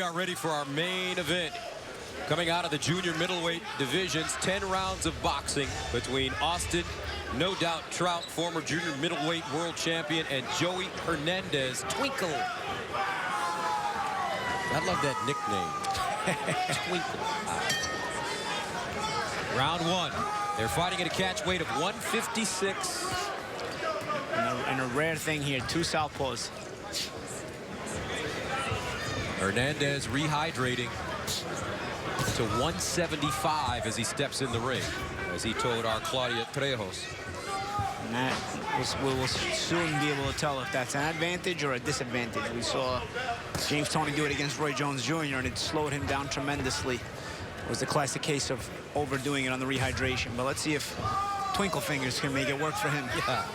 are ready for our main event. Coming out of the junior middleweight divisions, 10 rounds of boxing between Austin, no doubt Trout, former junior middleweight world champion, and Joey Hernandez, Twinkle. I love that nickname, Twinkle. Round one. They're fighting at a catch weight of 156. And a rare thing here, two southpaws. Hernandez rehydrating to 175 as he steps in the ring, as he told our Claudia Trejos. And that we will soon be able to tell if that's an advantage or a disadvantage. We saw James Toney do it against Roy Jones Jr. and it slowed him down tremendously. It was the classic case of overdoing it on the rehydration. But let's see if Twinkle Fingers can make it work for him. Yeah.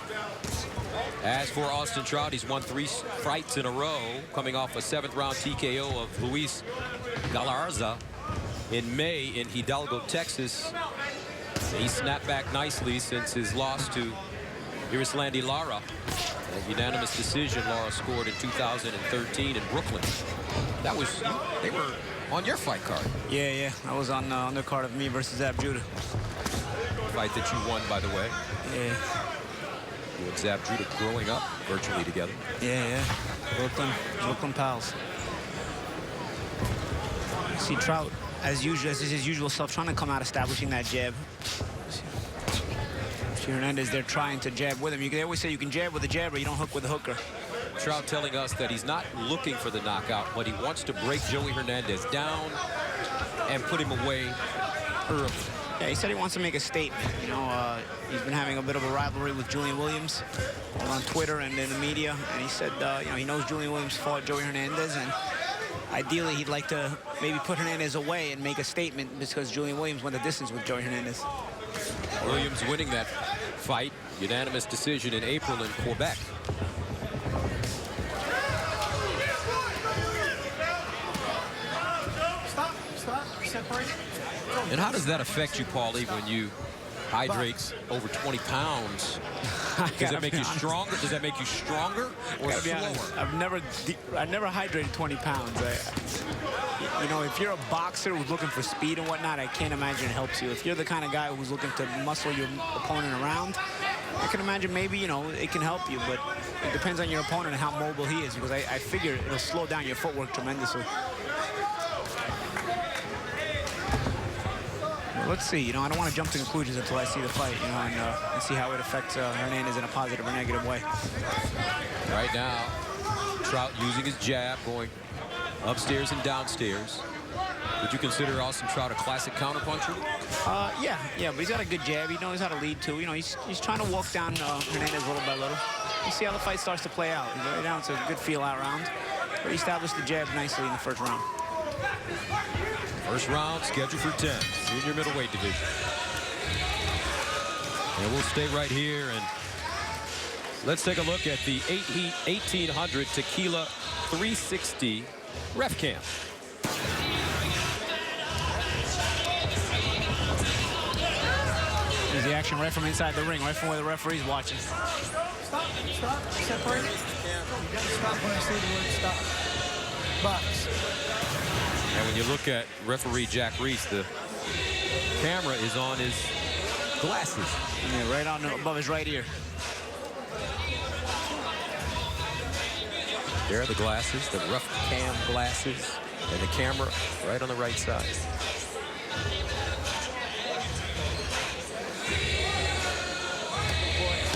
As for Austin Trout, he's won 3 fights in a row, coming off a 7th round TKO of Luis Galarza in May in Hidalgo, Texas. He snapped back nicely since his loss to Erislandy Lara. A unanimous decision Lara scored in 2013 in Brooklyn. That was, they were on your fight card. Yeah. I was on the undercard of me versus Zab Judah. Fight that you won, by the way. Yeah. You and Zab Judah growing up virtually together. Yeah. Brooklyn pals. See Trout, as usual, as his usual self, trying to come out, establishing that jab. See Hernandez, they're trying to jab with him. They always say you can jab with a jabber, you don't hook with a hooker. Trout telling us that he's not looking for the knockout, but he wants to break Joey Hernandez down and put him away early. Yeah, he said he wants to make a statement. You know, he's been having a bit of a rivalry with Julian Williams on Twitter and in the media, and he said, you know, he knows Julian Williams fought Joey Hernandez, and ideally he'd like to maybe put Hernandez away and make a statement because Julian Williams went the distance with Joey Hernandez. Williams winning that fight, unanimous decision in April in Quebec. And how does that affect you, Paulie, when you hydrate over 20 pounds? Does that make you stronger? Does that make you stronger or slower? I've never hydrated 20 pounds. You know, if you're a boxer who's looking for speed and whatnot, I can't imagine it helps you. If you're the kind of guy who's looking to muscle your opponent around, I can imagine maybe, you know, it can help you, but it depends on your opponent and how mobile he is, because I figure it'll slow down your footwork tremendously. Let's see. You know, I don't want to jump to conclusions until I see the fight, you know, and see how it affects Hernandez in a positive or negative way. Right now, Trout using his jab, going upstairs and downstairs. Would you consider Austin Trout a classic counterpuncher? Yeah, but he's got a good jab. He knows how to lead too. You know, he's trying to walk down Hernandez little by little. We'll see how the fight starts to play out. Right now, it's a good feel-out round. But he established the jab nicely in the first round. First round scheduled for 10, junior middleweight division. And we'll stay right here and let's take a look at the 1800 Tequila 360 ref cam. There's the action right from inside the ring, right from where the referee's watching. Stop, separate. You gotta stop when I say the word stop. Box. And when you look at referee Jack Reese, the camera is on his glasses. Yeah, right on above his right ear. There are the glasses, the ref cam glasses, and the camera right on the right side.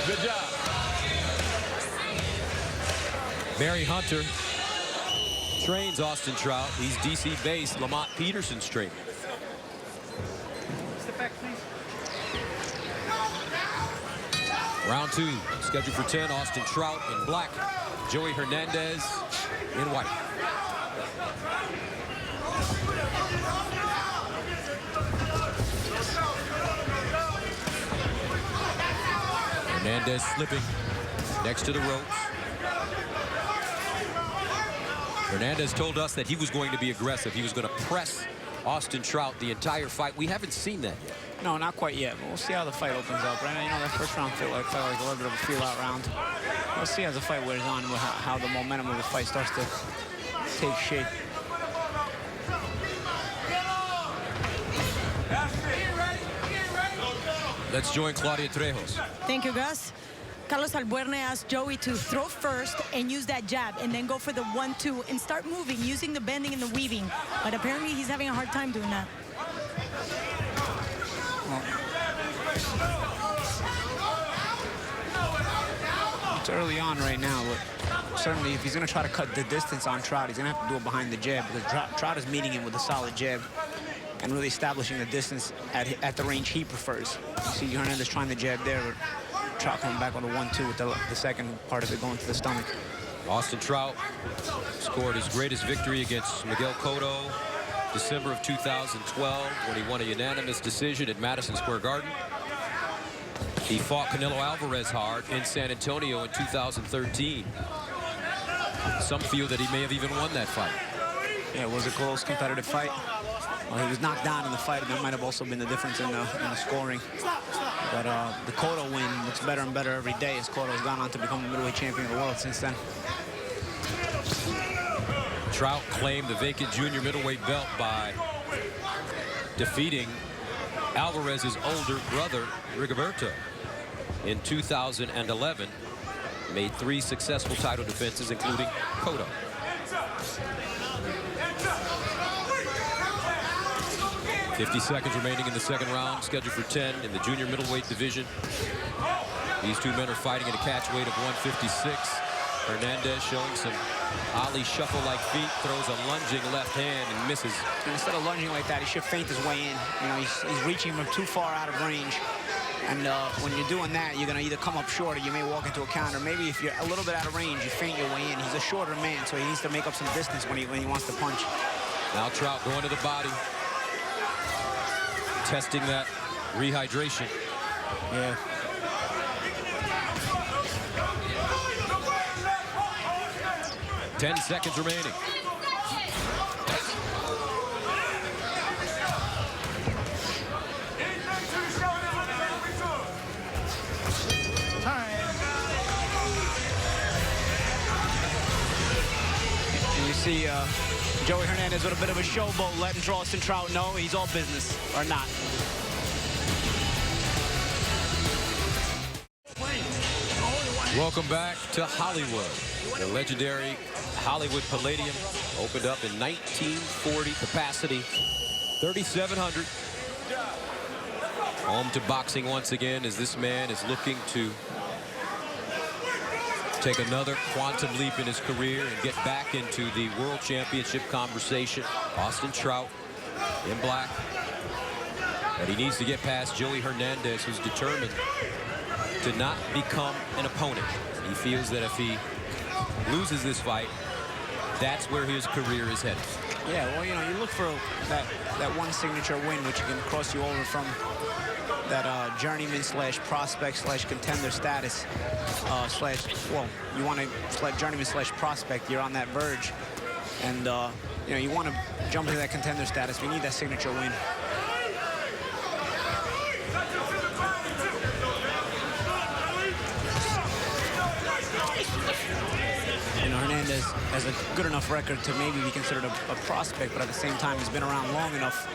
Good job. Barry Hunter trains Austin Trout. He's DC-based. Lamont Peterson's training. Step back, please. Round 2, scheduled for 10. Austin Trout in black. Joey Hernandez in white. Hernandez slipping next to the ropes. Hernandez told us that he was going to be aggressive. He was going to press Austin Trout the entire fight. We haven't seen that yet. No, not quite yet, but we'll see how the fight opens up. Right now, you know, that first round felt like a little bit of a feel-out round. We'll see as the fight wears on how the momentum of the fight starts to take shape. Let's join Claudia Trejos. Thank you, Gus. Carlos Albuerne asked Joey to throw first and use that jab and then go for the 1-2 and start moving, using the bending and the weaving. But apparently he's having a hard time doing that. It's early on right now, but certainly if he's going to try to cut the distance on Trout, he's going to have to do it behind the jab, because Trout is meeting him with a solid jab and really establishing the distance at the range he prefers. You see Hernandez trying the jab there, but Trout coming back on the 1-2 with the second part of it going to the stomach. Austin Trout scored his greatest victory against Miguel Cotto December of 2012 when he won a unanimous decision at Madison Square Garden. He fought Canelo Alvarez hard in San Antonio in 2013. Some feel that he may have even won that fight. Yeah, it was a close competitive fight. Well, he was knocked down in the fight, and that might have also been the difference in the scoring. But the Cotto win looks better and better every day as Cotto has gone on to become the middleweight champion of the world since then. Trout claimed the vacant junior middleweight belt by defeating Alvarez's older brother, Rigoberto, in 2011. Made 3 successful title defenses, including Cotto. "50 seconds remaining in the second round, scheduled for 10 in the junior middleweight division. These two men are fighting at a catch weight of 156. Hernandez showing some Ali shuffle-like feet, throws a lunging left hand and misses. And instead of lunging like that, he should feint his way in. You know, he's reaching from too far out of range. And when you're doing that, you're going to either come up short or you may walk into a counter. Maybe if you're a little bit out of range, you feint your way in. He's a shorter man, so he needs to make up some distance when he wants to punch. Now Trout going to the body, testing that rehydration. Yeah. Ten seconds remaining. And you see Joey Hernandez with a bit of a showboat, letting Austin Trout know he's all business, or not. Welcome back to Hollywood. The legendary Hollywood Palladium opened up in 1940, capacity 3,700. Home to boxing once again, as this man is looking to take another quantum leap in his career and get back into the world championship conversation. Austin Trout in black. But he needs to get past Joey Hernandez, who's determined to not become an opponent. He feels that if he loses this fight, that's where his career is headed. Yeah, well, you know, you look for that one signature win, which can cross you over from that journeyman slash prospect slash contender status slash, well, you want to select journeyman slash prospect, you're on that verge. And, you know, you want to jump into that contender status, but you need that signature win. You know, Hernandez has a good enough record to maybe be considered a prospect, but at the same time, he's been around long enough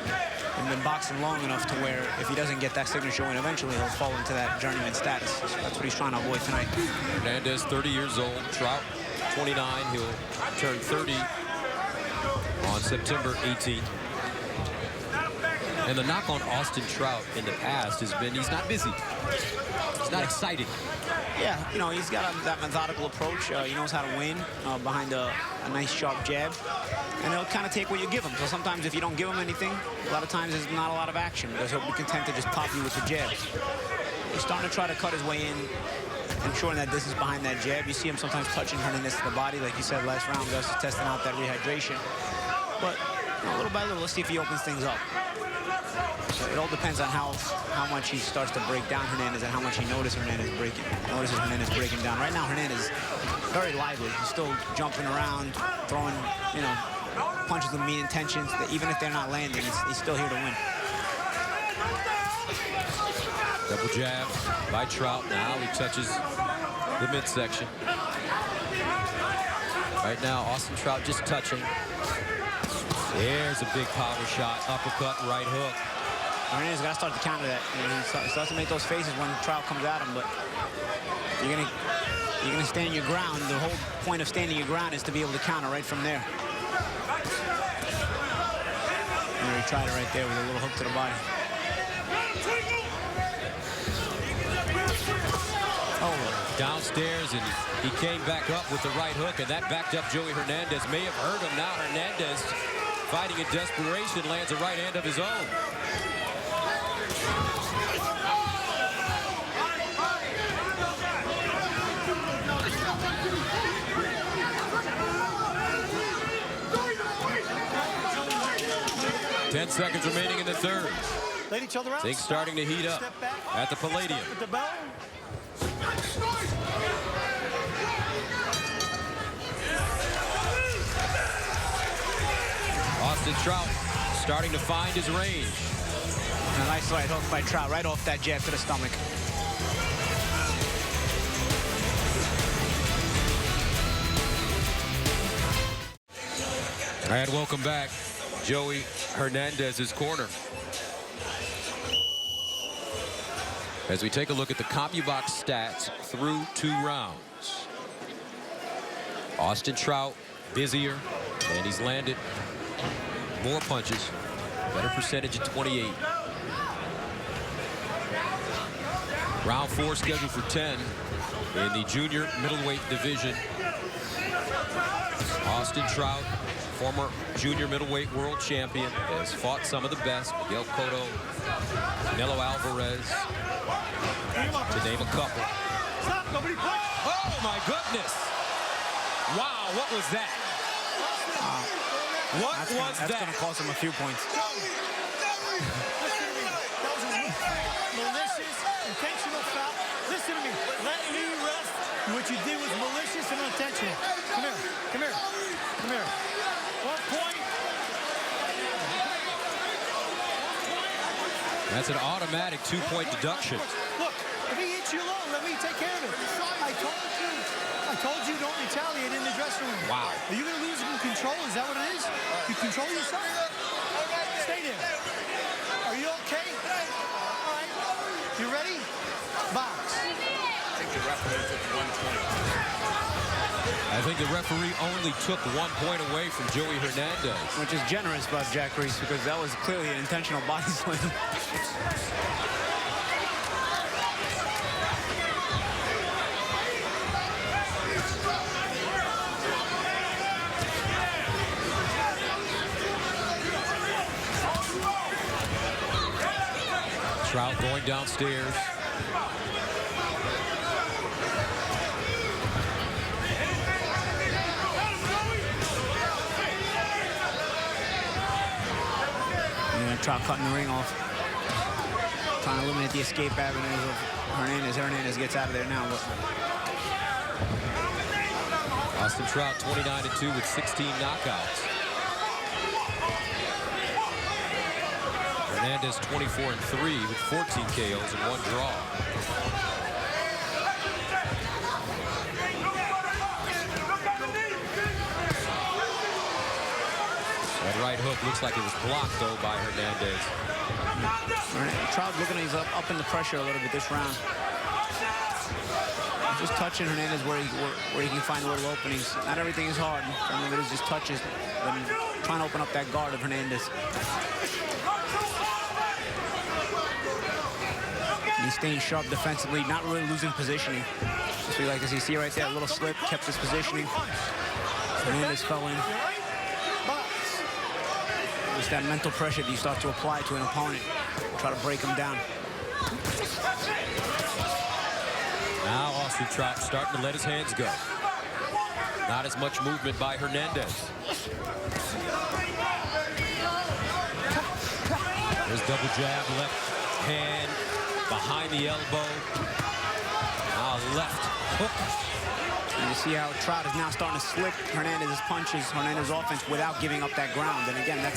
and been boxing long enough to where if he doesn't get that signature win, eventually he'll fall into that journeyman status. So that's what he's trying to avoid tonight. Hernandez, 30 years old. Trout, 29. He'll turn 30 on September 18th. And the knock on Austin Trout in the past has been he's not busy. He's not exciting. Yeah, you know, he's got that methodical approach. He knows how to win behind a nice, sharp jab. And he'll kind of take what you give him. So sometimes if you don't give him anything, a lot of times there's not a lot of action because he'll be content to just pop you with the jab. He's starting to try to cut his way in, ensuring that distance behind that jab. You see him sometimes touching Hernandez to the body. Like you said last round, Gus is testing out that rehydration. But you know, little by little, let's see if he opens things up. So it all depends on how much he starts to break down Hernandez and how much he notices Hernandez breaking down. Right now, Hernandez is very lively. He's still jumping around, throwing, you know, punches with mean intentions. That even if they're not landing, he's still here to win. Double jab by Trout. Now he touches the midsection. Right now, Austin Trout just touching. There's a big power shot, uppercut, right hook. Hernandez got to start to counter that. He starts to make those faces when Trout comes at him, but you're gonna stand your ground. The whole point of standing your ground is to be able to counter right from there. And he tried it right there with a little hook to the body. Oh, downstairs, and he came back up with the right hook, and that backed up Joey Hernandez. May have hurt him. Now Hernandez, fighting in desperation, lands a right hand of his own. Ten seconds remaining in the third. Let each other out. Things starting to heat up at the Palladium. With the bell. Austin Trout starting to find his range. A nice right hook by Trout, right off that jab to the stomach. And welcome back, Joey Hernandez's corner. As we take a look at the CompuBox stats through 2 rounds. Austin Trout busier, and he's landed more punches. Better percentage at 28. Round 4 scheduled for 10 in the junior middleweight division. Austin Trout, former junior middleweight world champion, has fought some of the best. Miguel Cotto, Canelo Alvarez, to name a couple. Oh my goodness! Wow, what was that? That's gonna cost him a few points. That was a malicious, intentional foul. Listen to me. Let me rest. What you did was malicious and unintentional. Come here. Come here. Come here. 1 point. That's an automatic 2-point deduction. Look, if he hits you low, let me take care of it. I told you don't retaliate in the dressing room. Wow. Are you going to lose control? Is that what it is? You control yourself? Stay there. Are you okay? All right. You ready? Box. I think the referee took 1 point. I think the referee only took 1 point away from Joey Hernandez. Which is generous by Jack Reese, because that was clearly an intentional body slam. Trout going downstairs. Trout cutting the ring off. Trying to eliminate the escape avenues of Hernandez. Hernandez gets out of there now. But Austin Trout 29-2 with 16 knockouts. Hernandez 24-3 with 14 KOs and 1 draw. That right hook looks like it was blocked, though, by Hernandez. Trout looking, he's up in the pressure a little bit this round. Just touching Hernandez where he can find little openings. Not everything is hard. Some of it is just touches. But trying to open up that guard of Hernandez. He's staying sharp defensively, not really losing positioning. Just like as you see right there, a little slip, kept his positioning. Hernandez fell in. It's that mental pressure that you start to apply to an opponent. Try to break him down. Now Austin Trout starting to let his hands go. Not as much movement by Hernandez. There's double jab, left hand behind the elbow. Now left hook. And you see how Trout is now starting to slip Hernandez's punches, Hernandez's offense without giving up that ground. And again, that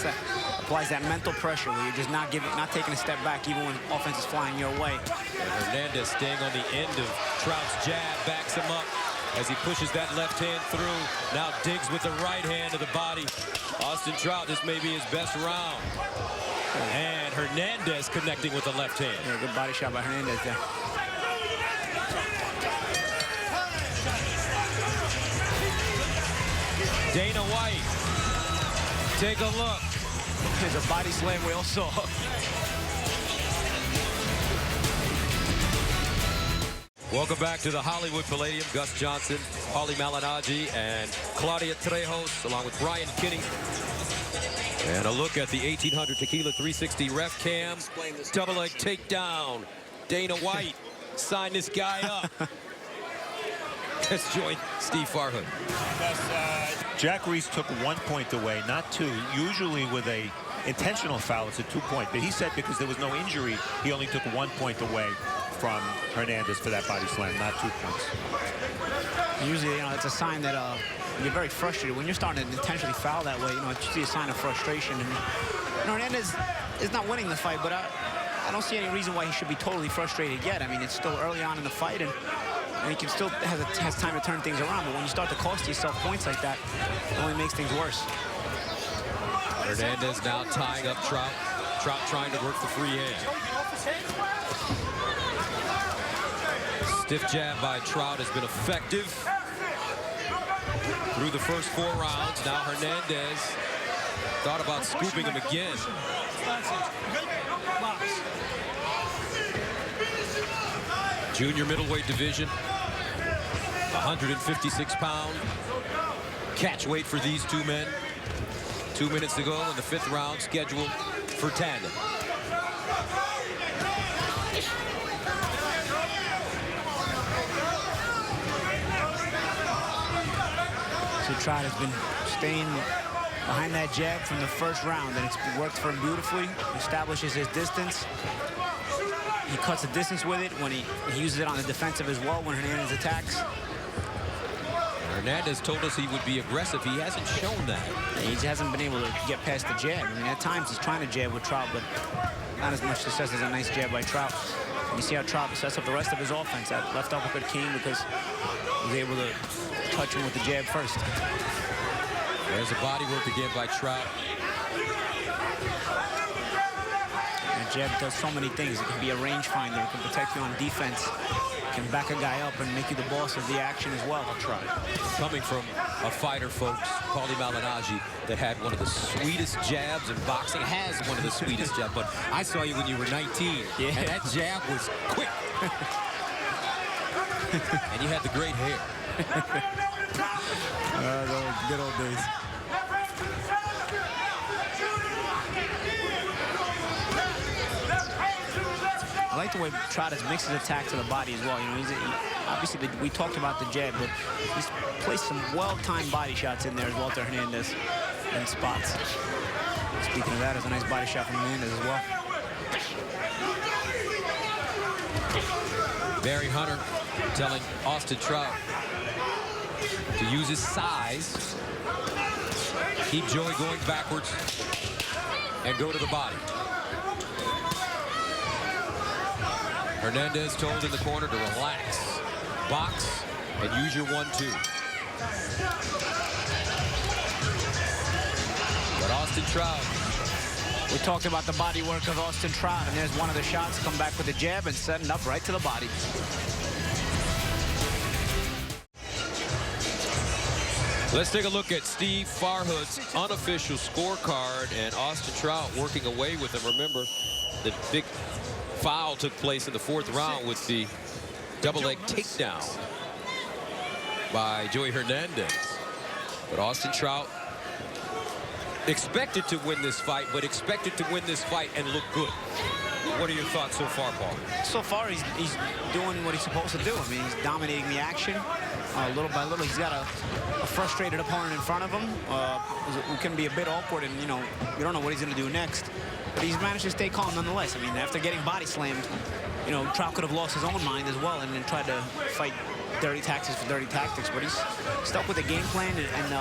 applies that mental pressure where you're just not taking a step back even when offense is flying your way. And Hernandez staying on the end of Trout's jab, backs him up as he pushes that left hand through. Now digs with the right hand to the body. Austin Trout, this may be his best round. And Hernandez connecting with the left hand. Yeah, good body shot by Hernandez there. Dana White, take a look. There's a body slam we all saw. Welcome back to the Hollywood Palladium. Gus Johnson, Paulie Malignaggi, and Claudia Trejos, along with Brian Kinney. And a look at the 1800 Tequila 360 ref cam. Double leg takedown. Dana White, sign this guy up. Let's join Steve Farhood. Jack Reese took 1 point away, not 2. Usually with a intentional foul, it's a 2-point. But he said because there was no injury, he only took 1 point away from Hernandez for that body slam, not 2 points. Usually, it's a sign that you're very frustrated. When you're starting to intentionally foul that way, it's usually a sign of frustration. And Hernandez is not winning the fight, but I don't see any reason why he should be totally frustrated yet. I mean, it's still early on in the fight, and he can still has time to turn things around. But when you start to cost yourself points like that, it only makes things worse. Hernandez now tying up Trout. Trout trying to work the free hand. Stiff jab by Trout has been effective through the first 4 rounds. Now Hernandez thought about scooping him again. Junior middleweight division, 156-pound catch weight for these two men. 2 minutes to go in the 5th round, scheduled for 10. So Trout has been staying behind that jab from the first round, and it's worked for him beautifully. Establishes his distance. He cuts the distance with it when he uses it on the defensive as well when Hernandez attacks. Hernandez told us he would be aggressive. He hasn't shown that. He hasn't been able to get past the jab. I mean, at times he's trying to jab with Trout, but not as much success as a nice jab by Trout. And you see how Trout sets up the rest of his offense. That left uppercut came because he was able to touch him with the jab first. There's a body work again by Trout. And jab does so many things. It can be a rangefinder. It can protect you on defense. It can back a guy up and make you the boss of the action as well. Trout. Coming from a fighter, folks, Paulie Malignaggi, that had one of the sweetest jabs in boxing, has one of the sweetest jabs. But I saw you when you were 19, and that jab was quick. And you had the great hair. Those good old days. I like the way Trout has mixed his attack to the body as well. Obviously we talked about the jab, but he's placed some well-timed body shots in there as well to Hernandez in spots. Speaking of that, there's a nice body shot from Hernandez as well. Barry Hunter telling Austin Trout to use his size, keep Joey going backwards, and go to the body. Hernandez told in the corner to relax, box, and use your 1-2. But Austin Trout. We talked about the body work of Austin Trout, and there's one of the shots. Come back with the jab and setting up right to the body. Let's take a look at Steve Farhood's unofficial scorecard, and Austin Trout working away with him. Remember, the big foul took place in the 4th round with the double leg takedown by Joey Hernandez. But Austin Trout expected to win this fight, but expected to win this fight and look good. What are your thoughts so far, Paul? So far, he's doing what he's supposed to do. I mean, he's dominating the action little by little. He's got a frustrated opponent in front of him. It can be a bit awkward, and you don't know what he's going to do next. But he's managed to stay calm nonetheless. I mean, after getting body slammed, Trout could have lost his own mind as well and then tried to fight dirty tactics for dirty tactics. But he's stuck with a game plan and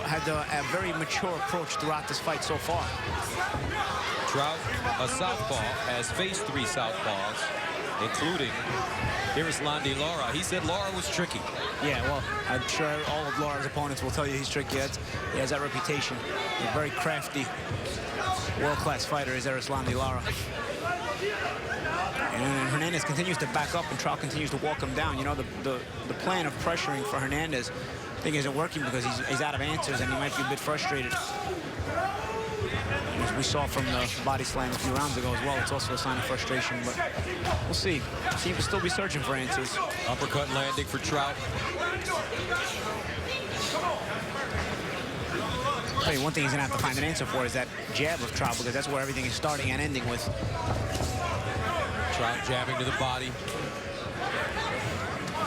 had a very mature approach throughout this fight so far. Trout, a southpaw, has faced 3 southpaws. including Erislandy Lara. He said Lara was tricky. Yeah, well, I'm sure all of Lara's opponents will tell you he's tricky. He has that reputation. He's a very crafty, world-class fighter is Erislandy Lara. And Hernandez continues to back up, and Trout continues to walk him down. You know, the plan of pressuring for Hernandez, I think, isn't working because he's out of answers, and he might be a bit frustrated. As we saw from the body slam a few rounds ago as well, it's also a sign of frustration, but we'll see. Seems to still be searching for answers. Uppercut landing for Trout. I'll tell you one thing he's going to have to find an answer for is that jab of Trout, because that's where everything is starting and ending with. Trout jabbing to the body.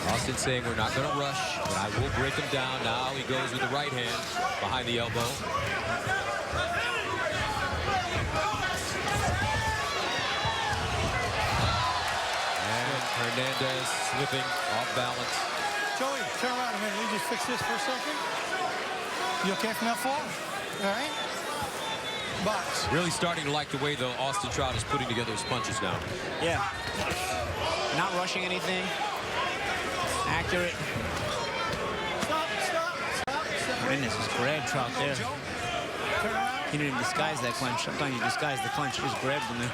Austin saying we're not going to rush, but I will break him down. Now he goes with the right hand behind the elbow. And Hernandez slipping off balance. Joey, turn around a minute. Let me just fix this for a second. You okay from that fall? All right? Box. Really starting to like the way, though, Austin Trout is putting together his punches now. Yeah. Not rushing anything. Accurate. Stop. Goodness, just grabbed Trout there. Turn around. He didn't even disguise that clinch. Sometimes you disguise the clinch. He just grabbed him there.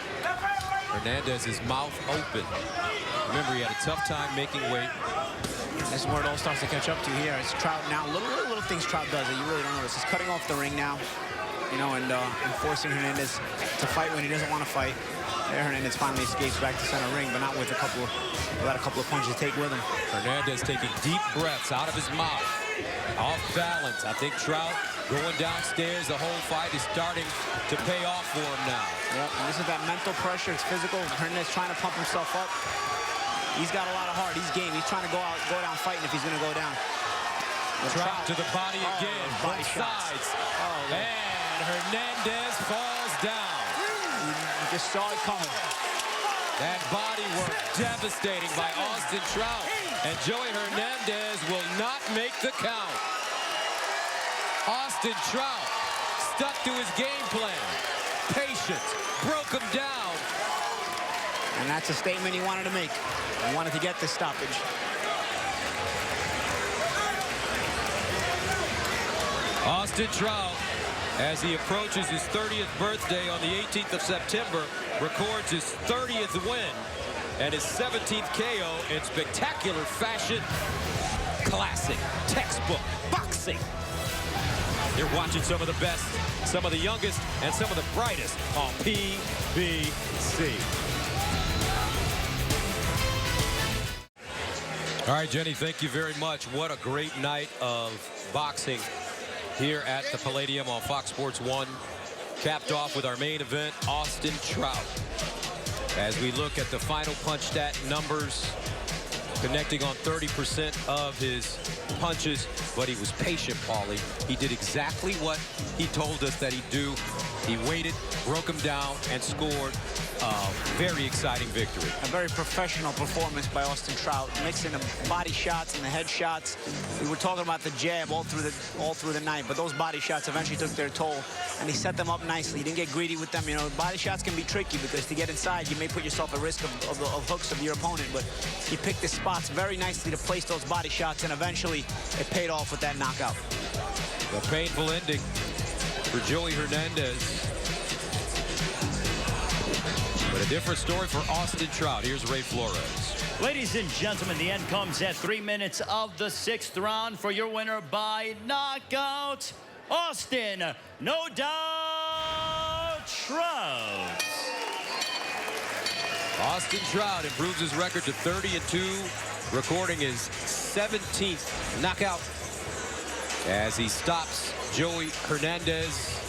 Hernandez's mouth open. Remember, he had a tough time making weight. This is where it all starts to catch up to here. It's Trout now. Little things Trout does that you really don't notice. He's cutting off the ring now, you know, and forcing Hernandez to fight when he doesn't want to fight. There, Hernandez finally escapes back to center ring, but not with without a couple of punches to take with him. Hernandez taking deep breaths out of his mouth. Off balance. I think Trout going downstairs. The whole fight is starting to pay off for him now. Yep, and this is that mental pressure. It's physical. Hernandez trying to pump himself up. He's got a lot of heart. He's game. He's trying to go down fighting if he's going to go down. Trout to the body again. Body Both shots. sides. Oh, and Hernandez falls down. You just saw it coming. That body work devastating by Austin Trout. And Joey Hernandez will not make the count. Austin Trout stuck to his game plan. Patience. Broke him down. And that's a statement he wanted to make. He wanted to get this stoppage. Austin Trout, as he approaches his 30th birthday on the 18th of September, records his 30th win and his 17th KO in spectacular fashion. Classic, textbook, boxing. You're watching some of the best, some of the youngest, and some of the brightest on PBC. All right, Jenny, thank you very much. What a great night of boxing here at the Palladium on Fox Sports 1. Capped off with our main event, Austin Trout. As we look at the final punch stat numbers, connecting on 30% of his punches, but he was patient, Paulie. He did exactly what he told us that he'd do. He waited, broke him down, and scored a very exciting victory. A very professional performance by Austin Trout, mixing the body shots and the head shots. We were talking about the jab all through the night, but those body shots eventually took their toll, and he set them up nicely. He didn't get greedy with them. You know, body shots can be tricky because to get inside, you may put yourself at risk of hooks of your opponent, but he picked his spots very nicely to place those body shots, and eventually it paid off with that knockout. A painful ending for Joey Hernandez. But a different story for Austin Trout. Here's Ray Flores. Ladies and gentlemen, the end comes at 3 minutes of the 6th round. For your winner by knockout, Austin No Doubt Trout. Austin Trout improves his record to 30-2, recording his 17th knockout as he stops Joey Hernandez